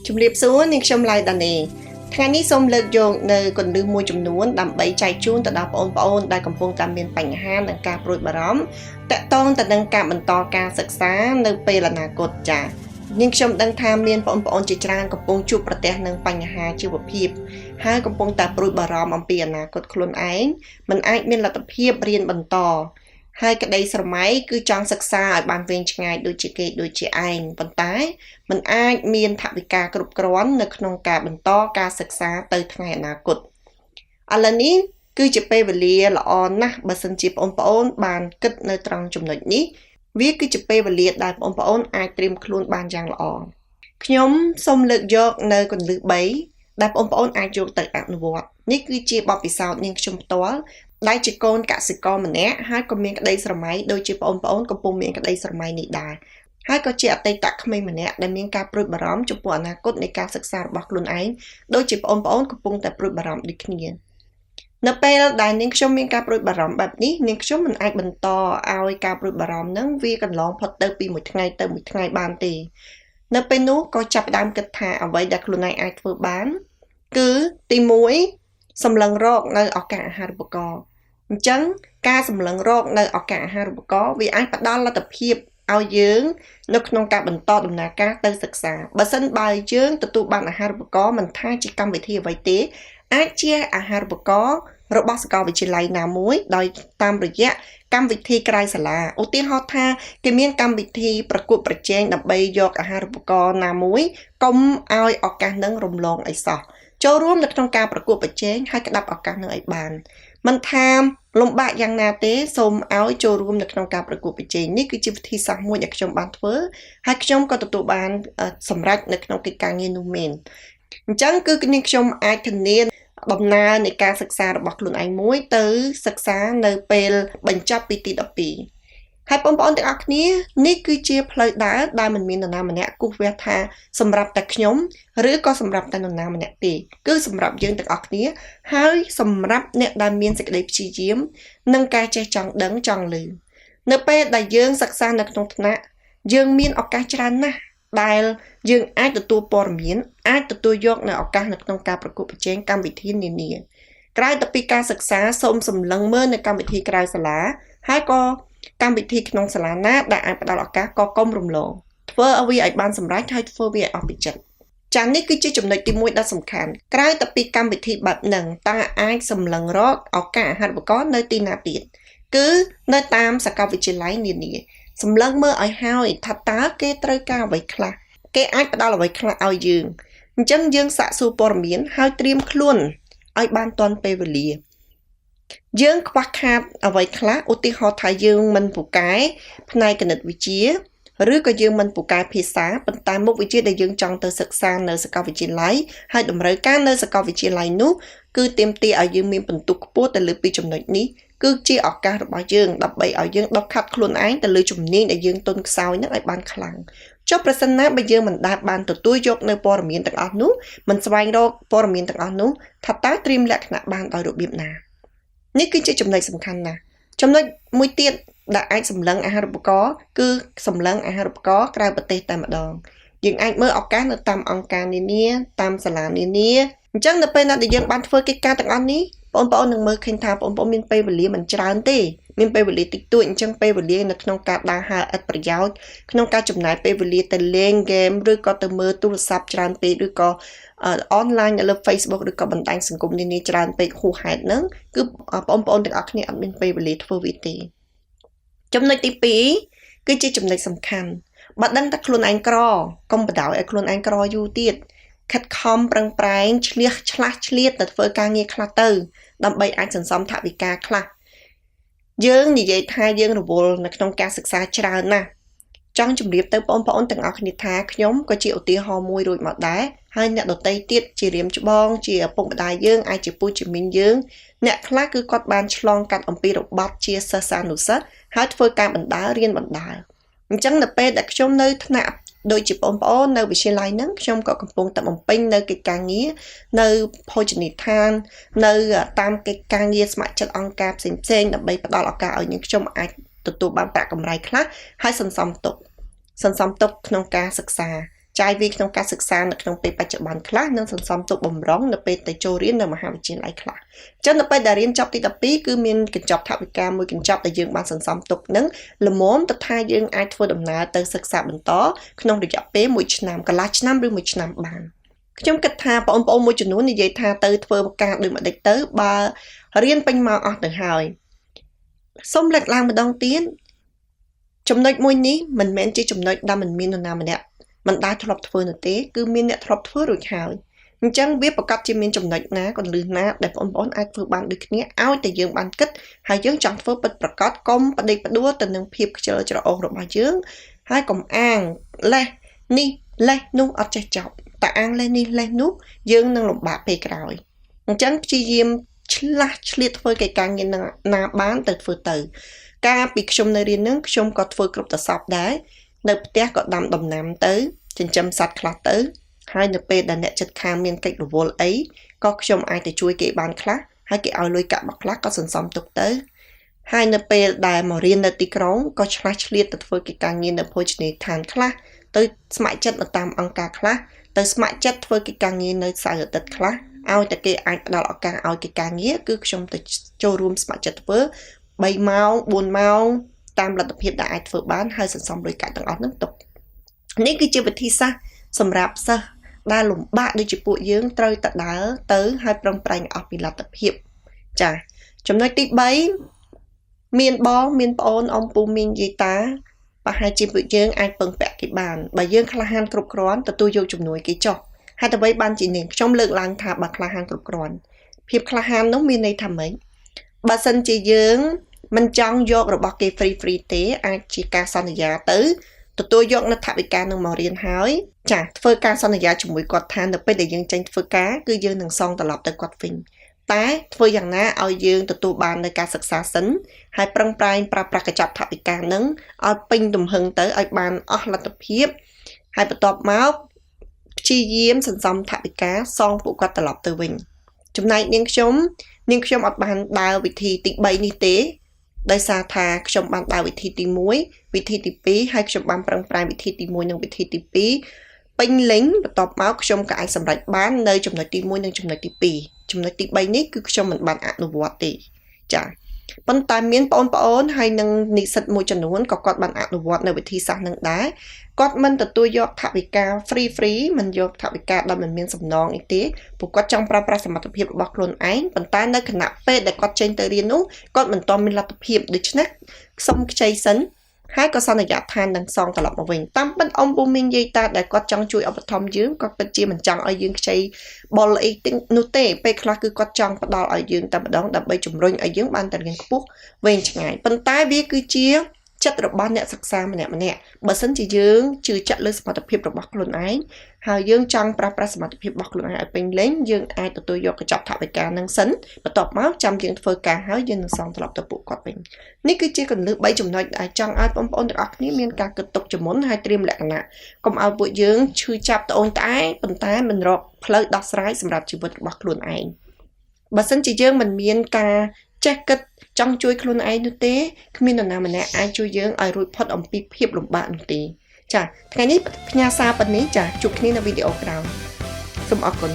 ជំរាបសួរនាងខ្ញុំឡៃដានីថ្ងៃនេះសូមលើកយកនៅគន្លឹះមួយចំនួនដើម្បីចែកជូនទៅដល់បងប្អូនដែលកំពុងតែមានបញ្ហានិងការព្រួយបារម្ភតាក់ទងទៅនឹងការបន្តការសិក្សានៅពេលអនាគតចា៎នាងខ្ញុំដឹងថាមានបងប្អូនជាច្រើនកំពុងជួបប្រទះនឹងបញ្ហាជីវភាពហើយកំពុងតែព្រួយបារម្ភអំពីអនាគតខ្លួនឯងមិនអាចមានលទ្ធភាពរៀនបន្តហើយក្តីស្រមៃគឺចង់សិក្សាឲ្យបានវែងឆ្ងាយដូចជាគេដូចជាឯងប៉ុន្តែมันអាចមានថវិកាគ្រប់គ្រាន់នៅក្នុងការបន្តការសិក្សាទៅថ្ងៃអនាគតឥឡូវនេះគឺជាពេលវេលាល្អណាស់បើសិនជាបងប្អូនបានគិតនៅត្រង់ចំណុចនេះវាគឺជាពេលវេលាដែលបងប្អូនអាចត្រៀមខ្លួនបានយ៉ាងល្អខ្ញុំសូមលើកយកនៅគន្លឹះ3ដែលបងប្អូនអាចយកទៅអនុវត្តនេះគឺជាបទពិសោធន៍នាងខ្ញុំផ្ទាល់ដែលជាកូនកសិករម្នាក់ហើយក៏មានក្តីស្រមៃដូចជាបងប្អូនកំពុងមានក្តីស្រមៃនេះដែរហើយក៏ជាអតីតក្មេងម្នាក់ដែលមានការព្រួយបារម្ភចំពោះអនាគតនៃការសិក្សារបស់ខ្លួនឯងដូចជាបងប្អូនកំពុងតែព្រួយបារម្ភដូចគ្នានៅពេលដែលនាងខ្ញុំមានការព្រួយបារម្ភបែបនេះនាងខ្ញុំមិនអាចបន្តឲ្យការព្រួយបារម្ភហ្នឹងវាកន្លងផុតទៅពីមួយថ្ងៃទៅមួយថ្ងៃបានទេនៅពេលនោះក៏ចាប់ផ្ដើមគិតថាអ្វីដែលខ្លួនឯងអាចធ្វើបានគឺទី1សម្លឹងរកនៅឱកាសអាហារូបករណ៍អញ្ចឹងការសម្លឹងរកនៅឱកាសអាហារូបករណ៍វាអាចផ្ដល់លទ្ធភាពឲ្យយើងនៅក្នុងការបន្តដំណើរការទៅសិក្សាបើសិនបើយើងទទួលបានអាហារូបករណ៍មិនថាជាកម្មវិធីអ្វីទេអាចជាអាហារូបករណ៍របស់សាកលវិទ្យាល័យណាមួយដោយតាមរយៈកម្មវិធីក្រៅសាលាឧទាហរណ៍ថាគេមានកម្មវិធីប្រកួតប្រជែងដើម្បីយកអាហារូបករណ៍ណាមួយកុំឲ្យឱកាសនឹងរំលងអីសោះចូលរួមនៅក្នុងការប្រកួតប្រជែងហើយក្តាប់ឱកាសនឹងឲ្យបានមិនថាលំបាកយ៉ាងណាទេសូមឲ្យចូលរួមនៅក្នុងការប្រកួតប្រជែងនេះគឺជាវិធីសាស្ត្រមួយដែលខ្ញុំបានធ្វើហើយខ្ញុំក៏ទទួលបានសម្រេចនៅក្នុងកិច្ចការងារនោះមែនអញ្ចឹងគឺនាងខ្ញុំអាចធានាដំណើរនៃការសិក្សារបស់ខ្លួនឯងមួយទៅសិក្សានៅពេលបញ្ចប់ពីទី12ហើយបងប្អូនទាំងអស់គ្នានេះគឺជាផ្លូវដើរដែលមិនមាននរណាម្នាក់គូសវាសថាសម្រាប់តែខ្ញុំឬក៏សម្រាប់តែនរណាម្នាក់ទេគឺសម្រាប់យើងទាំងអស់គ្នាហើយសម្រាប់អ្នកដែលមានសេចក្តីព្យាយាមនិងការចេះចង់ដឹងចង់ឮនៅពេលដែលយើងសិក្សានៅក្នុងថ្នាក់យើងមានឱកាសច្រើនណាស់ដែលយើងអាចទទួលព័ត៌មានអាចទទួលយកនៅឱកាសនៅក្នុងការប្រកួតប្រជែងកម្មវិធីនានាក្រៅពីការសិក្សាសូមសម្លឹងមើលនៅកម្មវិធីក្រៅសាលាហើយក៏កម្មវិធីក្នុងសាលាណាដែលអាចផ្ដល់ឱកាសក៏កុំរំលងធ្វើឲ្យវាឲ្យបានសម្រេចហើយធ្វើវាឲ្យអស់ពីចិត្តចា៎នេះគឺជាចំណុចទី1ដ៏សំខាន់ក្រៅពីកម្មវិធីបែបហ្នឹងតើអាចសម្លឹងរកឱកាសអាហារូបករណ៍នៅទីណាទៀតគឺនៅតាមសាកលវិទ្យាល័យនានាសម្លឹងមើលឲ្យហើយថាតើគេត្រូវការអ្វីខ្លះគេអាចផ្ដល់អ្វីខ្លះឲ្យយើងអញ្ចឹងយើងសាកសួរព័ត៌មានហើយត្រៀមខ្លួនឲ្យបានទាន់ពេលវេលាយើងខ្វះខាតអ្វីខ្លះឧទាហរណ៍ថាយើងមិនពូកែផ្នែកគណិតវិទ្យាឬក៏យើងមិនពូកែភាសាប៉ុន្តែមុខវិជ្ជាដែលយើងចង់ទៅសិក្សានៅសាកលវិទ្យាល័យហើយតម្រូវការនៅសាកលវិទ្យាល័យនោះគឺទាមទារឲ្យយើងមានពិន្ទុខ្ពស់ទៅលើពីចំណុចនេះគឺជាឱកាសរបស់យើងដើម្បីឲ្យយើងដុសខាត់ខ្លួនឯងទៅលើជំនាញដែលយើងទុនខ្សោយនឹងឲ្យបានខ្លាំងចុះប្រសិនណាបើយើងមិនដែលបានទទួលយកនៅព័ត៌មានទាំងអស់នោះមិនស្វែងរកព័ត៌មានទាំងអស់នោះថាតើត្រៀមលក្ខណៈបានដោយរបៀបណានេះគឺជាចំណុចសំខាន់ណាស់ចំណុចមួយទៀតដែលអាចសម្លឹងអាហារូបករណ៍គឺសម្លឹងអាហារូបករណ៍ក្រៅប្រទេសតែម្ដងយើងអាចមើលឱកាសនៅតាមអង្គការនានាតាមសាលានានាអញ្ចឹងនៅពេលណាដែលយើងបានធ្វើកិច្ចការទាំងអស់នេះបងប្អូននឹងមើលឃើញថាបងប្អូនមានពេលវេលាមិនច្រើនទេមានពេលវេលាតិចតួចអញ្ចឹងពេលវេលានៅក្នុងការដើរហើរឥតប្រយោជន៍ក្នុងការចំណាយពេលវេលាទៅលេងហ្គេមឬក៏ទៅមើលទូរស័ព្ទច្រើនពេកឬក៏អនឡាញនៅលើ Facebook ឬក៏បណ្ដាញសង្គមនានាច្រើនពេកហួសហេតុហ្នឹងគឺបងប្អូនទាំងអស់គ្នាអត់មានពេលវេលាធ្វើវាទេចំណុចទី2គឺជាចំណុចសំខាន់បើដឹងថាខ្លួនឯងក្រកុំបដ ாய் ឲ្យខ្លួនឯងក្រយូរទៀតខិតខំប្រឹងប្រែងឆ្លៀតទៅធ្វើការងារខ្លះទៅដើម្បីអាចសន្សំថវិកាខ្លះយើងនិយាយថាយើងរវល់នៅក្នុងការសិក្សាច្រើនណាស់ចង់ជម្រាបទៅបងប្អូនទាំងអស់គ្នាថាខ្ញុំក៏ជាឧទាហរណ៍មួយរួចមកដែរហើយអ្នកដទៃទៀតជារៀមច្បងជាឪពុកម្ដាយយើងអាចជាពូជាមីងយើងអ្នកខ្លះគឺគាត់បានឆ្លងកាត់អំពីរបត់ជាសិស្សានុសិស្សហើយធ្វើការបណ្ដាលរៀនបណ្ដាលអញ្ចឹងនៅពេលដែលខ្ញុំនៅថ្នាក់ដូចជាបងប្អូននៅវិទ្យាល័យហ្នឹងខ្ញុំក៏កំពុងតែបំពេញនៅកិច្ចការងារនៅភោជនីយដ្ឋាននៅតាមកិច្ចការងារស្ម័គ្រចិត្តអង្គការផ្សេងៗដើម្បីផ្ដល់ឱកាសឲ្យយើងខ្ញុំអាចទទួលបានប្រាក់កម្រៃខ្លះហើយសន្សំទុកក្នុងការសិក្សា ចាយវាក្នុងការសិក្សានៅក្នុងពេលបច្ចុប្បន្នខ្លះនិងសន្សំទុកបំរុងនៅពេលទៅចូលរៀននៅមហាវិទ្យាល័យខ្លះអញ្ចឹងនៅពេលដែលរៀនចប់ទី12គឺមានកញ្ចប់ថវិកាមួយកញ្ចប់ដែលយើងបានសន្សំទុកនឹងល្មមទៅថាយើងអាចធ្វើដំណើរទៅសិក្សាបន្តក្នុងរយៈពេល1ឆ្នាំកន្លះឆ្នាំឬ1ឆ្នាំបានខ្ញុំគិតថាបងប្អូនមួយចំនួននិយាយថាទៅធ្វើការដូចម្ដេចទៅបើរៀនពេញម៉ោងអស់ទៅហើយសូមលើកឡើងម្ដងទៀតចំណុចមួយនេះមិនមែនជាចំណុចដែលមិនមាននរណាម្នាក់មិនដែលធ្លាប់ធ្វើនោះទេគឺមានអ្នកធ្លាប់ធ្វើរួចហើយអញ្ចឹងវាប្រកាសជាមានចំណុចណាកន្លឹះណាដែលបងប្អូនអាចធ្វើបានដូចគ្នាឲ្យតែយើងបានគិតហើយយើងចង់ធ្វើពិតប្រាកដកុំបដិបដួលទៅនឹងភាពខ្ជិលច្រអូសរបស់យើងហើយកុំអាងលេះនេះលេះនោះអត់ចេះចប់តែអាងលេះនេះលេះនោះយើងនឹងលំបាកពេលក្រោយអញ្ចឹងព្យាយាមឆ្លាស់ឆ្លៀតធ្វើកិច្ចការងារណាបានទៅធ្វើទៅកាលពីខ្ញុំនៅរៀននឹងខ្ញុំក៏ធ្វើគ្រប់តសពដែរនៅផ្ទះក៏ដាំដំណាំទៅចិញ្ចឹមសត្វខ្លះទៅហើយនៅពេលដែលអ្នកចិត្តខាងមានកិច្ចរវល់អីក៏ខ្ញុំអាចទៅជួយគេបានខ្លះហើយគេឲ្យលុយកាក់មកខ្លះក៏សន្សំទុកទៅហើយនៅពេលដែលមករៀននៅទីក្រុងក៏ឆ្លាស់ឆ្លៀតទៅធ្វើកិច្ចការងារនៅភោជនីយដ្ឋានខ្លះទៅស្ម័គ្រចិត្តទៅតាមអង្គការខ្លះទៅស្ម័គ្រចិត្តធ្វើកិច្ចការងារនៅសៅរ៍អាទិត្យខ្លះឲ្យតែគេអាចផ្ដល់ឱកាសឲ្យកិច្ចការងារគឺខ្ញុំទៅចូលរួមស្ម័គ្រចិត្តធ្វើ3ម៉ោង4ម៉ោងតាមលទ្ធភាពដែលអាចធ្វើបានហើយសន្សំលុយកាក់ទាំងអស់ហ្នឹងទុកនេះគឺជាវិធីសាស្ត្រសម្រាប់សិស្សដែលលំបាកដូចជាពួកយើងត្រូវតែដើរទៅហើយប្រឹងប្រែងអស់ពីលទ្ធភាពចាចំណុចទី3មានបងមានប្អូនអ៊ំពូមីងយាយតាប្រហែលជាពួកយើងអាចពឹងពាក់គេបានបើយើងក្លាហានគ្រប់គ្រាន់ទទួលយកជំនួយគេចុះហេតុអ្វីបានជានាងខ្ញុំលើកឡើងថាបើក្លាហានគ្រប់គ្រាន់ភាពក្លាហាននោះមានន័យថាម៉េចបើសិនជាយើងមិនចង់យករបស់គេ free ទេអាចជាការសន្យាទៅទទួលយកនៅថវិកានឹងមករៀនហើយចាធ្វើការសន្យាជាមួយគាត់ថានៅពេលដែលយើងចេញធ្វើការគឺយើងនឹងសងត្រឡប់ទៅគាត់វិញតែធ្វើយ៉ាងណាឲ្យយើងទទួលបាននៅការសិក្សាសិនហើយប្រឹងប្រែងប្រើប្រាស់កញ្ចប់ថវិកានឹងឲ្យពេញទំហឹងទៅឲ្យបានអស់លទ្ធភាពហើយបន្ទាប់មកព្យាយាមសន្សំថវិកាសងពួកគាត់ត្រឡប់ទៅវិញចំណែកនាងខ្ញុំអត់បានដើរវិធីទី3នេះទេដោយសារថាខ្ញុំបានដើរវិធីទី1វិធីទី2ហើយខ្ញុំបានប្រឹងប្រែងវិធីទី1និងវិធីទី2ពេញលេញបន្ទាប់មកខ្ញុំក៏អាចសម្រេចបាននៅចំណុចទី1និងចំណុចទី2ចំណុចទី3នេះគឺខ្ញុំមិនបានអនុវត្តទេចាប៉ុន្តែមានបងប្អូនហើយនឹងនិស្សិតមួយចំនួនក៏គាត់បានអនុវត្តនៅវិធីសាស្ត្រនឹងដែរគាត់មិនទទួលយកថវិកា free មិនយកថវិកាដែលមិនមានសំណងអីទេពួកគាត់ចង់ប្រើប្រាស់សមត្ថភាពរបស់ខ្លួនឯងប៉ុន្តែនៅគណៈពេលដែលគាត់ចេញទៅរៀននោះគាត់មិនទាន់មានលទ្ធភាពដូច្នេះសុំខ្ចីសិនហើយក៏សន្យាថានឹងសងត្រឡប់មកវិញតាមពិតអ៊ំពូមីងយាយតាដែលគាត់ចង់ជួយឧបត្ថម្ភយើងគាត់ពិតជាមិនចង់ឲ្យយើងខ្ចីបុលអីនោះទេពេលខ្លះគឺគាត់ចង់ផ្ដល់ឲ្យយើងតែម្ដងដើម្បីជំរុញឲ្យយើងបានទៅរៀនខ្ពស់វែងឆ្ងាយប៉ុន្តែវាគឺជាចិត្តរបស់អ្នកសិក្សាម្នាក់បើសិនជាយើងជឿជាក់លើសមត្ថភាពរបស់ខ្លួនឯងហើយយើងចង់ប្រើប្រាស់សមត្ថភាពរបស់ខ្លួនឯងឲ្យពេញលេញយើងអាចទទួលយកកញ្ចប់ថវិកានឹងសិនបន្ទាប់មកចាំយើងធ្វើការហើយយើងនឹងសងត្រឡប់ទៅពួកគាត់វិញនេះគឺជាគន្លឹះ3ចំណុចដែលចង់ឲ្យបងប្អូនទាំងអស់គ្នាមានការគិតទុកជាមុនហើយត្រៀមលក្ខណៈកុំឲ្យពួកយើងឈឺចាប់ត្អូញត្អែប៉ុន្តែមិនរកផ្លូវដោះស្រាយសម្រាប់ជីវិតរបស់ខ្លួនឯងបើសិនជាយើងមិនមានការចេះគិតចង់ជួយខ្លួនឯងនោះទេគ្មាននរណាម្នាក់អាចជួយយើងឲ្យរួចផុតអំពីភាពលំបាកនោះទេចាថ្ងៃនេះផ្ញើសារប៉ុណ្ណេះចាជួបគ្នានៅវីដេអូក្រោយសូមអរគុណ